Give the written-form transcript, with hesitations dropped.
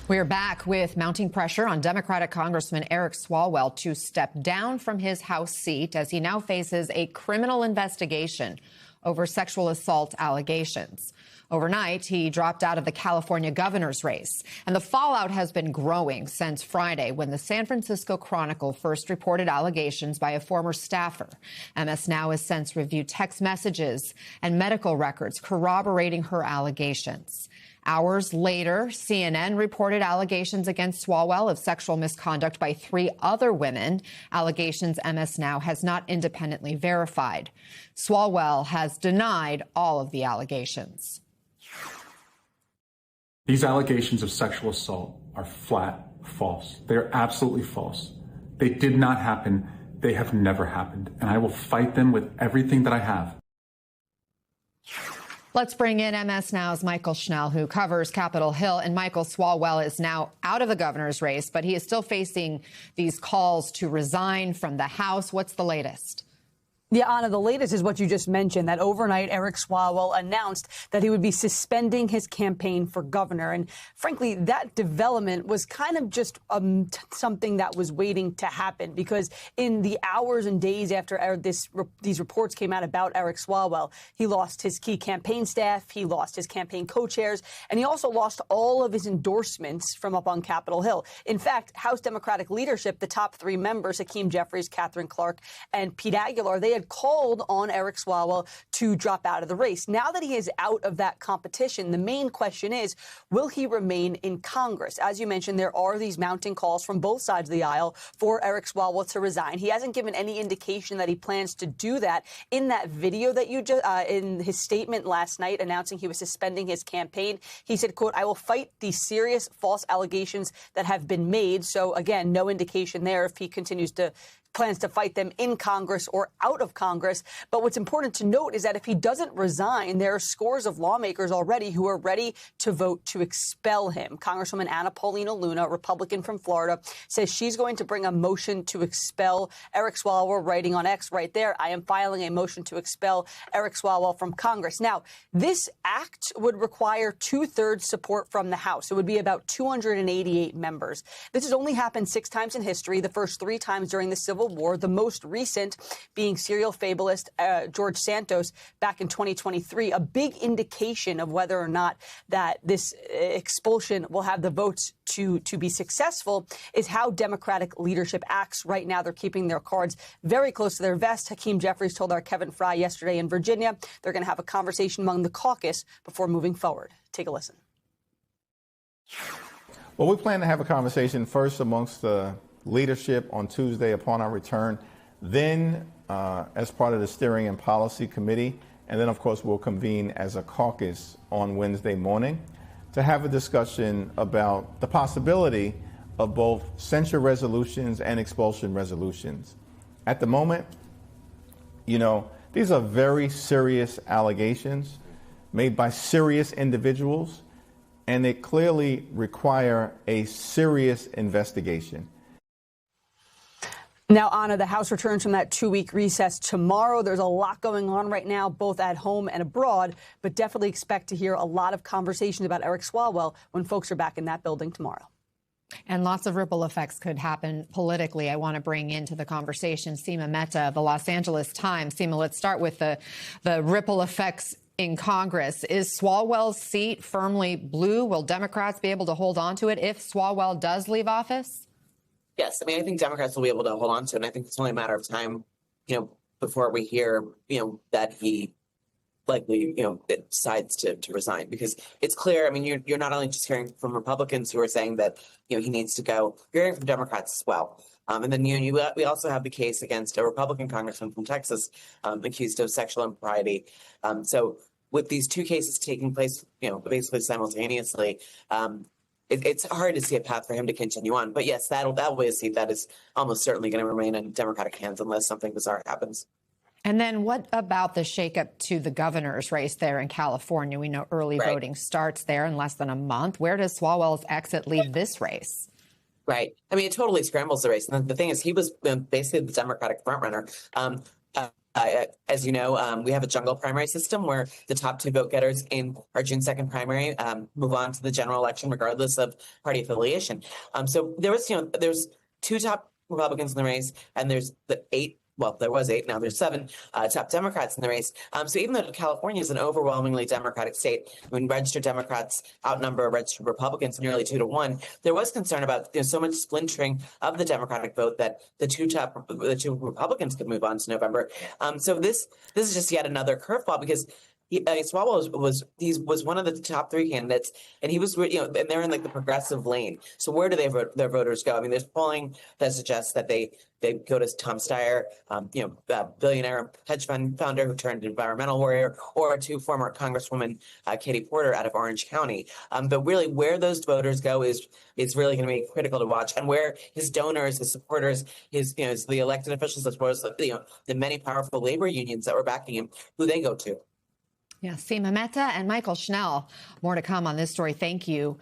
We are back with mounting pressure on Democratic Congressman Eric Swalwell to step down from his House seat as he now faces a criminal investigation over sexual assault allegations. Overnight, he dropped out of the California governor's race, and the fallout has been growing since Friday when the San Francisco Chronicle first reported allegations by a former staffer. MS Now has since reviewed text messages and medical records corroborating her allegations. Hours later, CNN reported allegations against Swalwell of sexual misconduct by 3 other women, allegations MS Now has not independently verified. Swalwell has denied all of the allegations. These allegations of sexual assault are flat false. They're absolutely false. They did not happen. They have never happened. And I will fight them with everything that I have. Let's bring in MS Now's Michael Schnell, who covers Capitol Hill. And Michael, Swalwell is now out of the governor's race, but he is still facing these calls to resign from the House. What's the latest? Yeah, Anna, the latest is what you just mentioned, that overnight Eric Swalwell announced that he would be suspending his campaign for governor. And frankly, that development was kind of just something that was waiting to happen, because in the hours and days after these reports came out about Eric Swalwell, he lost his key campaign staff, he lost his campaign co-chairs, and he also lost all of his endorsements from up on Capitol Hill. In fact, House Democratic leadership, the top 3 members, Hakeem Jeffries, Catherine Clark, and Pete Aguilar, they had called on Eric Swalwell to drop out of the race. Now that he is out of that competition, the main question is, will he remain in Congress? As you mentioned, there are these mounting calls from both sides of the aisle for Eric Swalwell to resign. He hasn't given any indication that he plans to do that. In that video that you just, in his statement last night announcing he was suspending his campaign, he said, quote, "I will fight the serious false allegations that have been made." So again, no indication there if he plans to fight them in Congress or out of Congress. But what's important to note is that if he doesn't resign, there are scores of lawmakers already who are ready to vote to expel him. Congresswoman Anna Paulina Luna, Republican from Florida, says she's going to bring a motion to expel Eric Swalwell, writing on X right there, "I am filing a motion to expel Eric Swalwell from Congress." Now, this act would require 2/3 support from the House. It would be about 288 members. This has only happened 6 times in history, the first 3 times during the Civil War, the most recent being serial fabulist George Santos back in 2023. A big indication of whether or not that this expulsion will have the votes to be successful is how Democratic leadership acts right now. They're keeping their cards very close to their vest. Hakeem Jeffries told our Kevin Fry yesterday in Virginia they're going to have a conversation among the caucus before moving forward. Take a listen. Well, we plan to have a conversation first amongst the leadership on Tuesday upon our return, then as part of the Steering and Policy Committee, and then, of course, we'll convene as a caucus on Wednesday morning to have a discussion about the possibility of both censure resolutions and expulsion resolutions. At the moment, you know, these are very serious allegations made by serious individuals, and they clearly require a serious investigation. Now, Anna, the House returns from that 2-week recess tomorrow. There's a lot going on right now, both at home and abroad, but definitely expect to hear a lot of conversations about Eric Swalwell when folks are back in that building tomorrow. And lots of ripple effects could happen politically. I want to bring into the conversation Seema Mehta of the Los Angeles Times. Seema, let's start with the ripple effects in Congress. Is Swalwell's seat firmly blue? Will Democrats be able to hold on to it if Swalwell does leave office? Yes, I mean, I think Democrats will be able to hold on to it. And I think it's only a matter of time, before we hear, that he likely, decides to resign, because it's clear. I mean, you're not only just hearing from Republicans who are saying that, he needs to go. You're hearing from Democrats as well. And then we also have the case against a Republican congressman from Texas accused of sexual impropriety. So with these 2 cases taking place, basically simultaneously, it's hard to see a path for him to continue on. But yes, that'll be a seat that is almost certainly going to remain in Democratic hands unless something bizarre happens. And then what about the shakeup to the governor's race there in California? We know early voting starts there in less than a month. Where does Swalwell's exit leave this race? Right. I mean, it totally scrambles the race. And the thing is, he was basically the Democratic frontrunner. As you know, we have a jungle primary system where the top two vote getters in our June 2nd primary move on to the general election, regardless of party affiliation. So there's two top Republicans in the race, and there's there was 8, now there's 7 top Democrats in the race. So even though California is an overwhelmingly Democratic state, registered Democrats outnumber registered Republicans nearly 2 to 1, there was concern about so much splintering of the Democratic vote that the two Republicans could move on to November. So this is just yet another curveball, because Swalwell was one of the top 3 candidates, and he was, and they're in like the progressive lane. So where do their voters go? I mean, there's polling that suggests that they go to Tom Steyer, billionaire hedge fund founder who turned environmental warrior, or to former Congresswoman Katie Porter out of Orange County. But really, where those voters go is really going to be critical to watch, and where his donors, his supporters, the elected officials, as well as the many powerful labor unions that were backing him, who they go to. Yeah, Seema Mehta and Michael Schnell. More to come on this story. Thank you.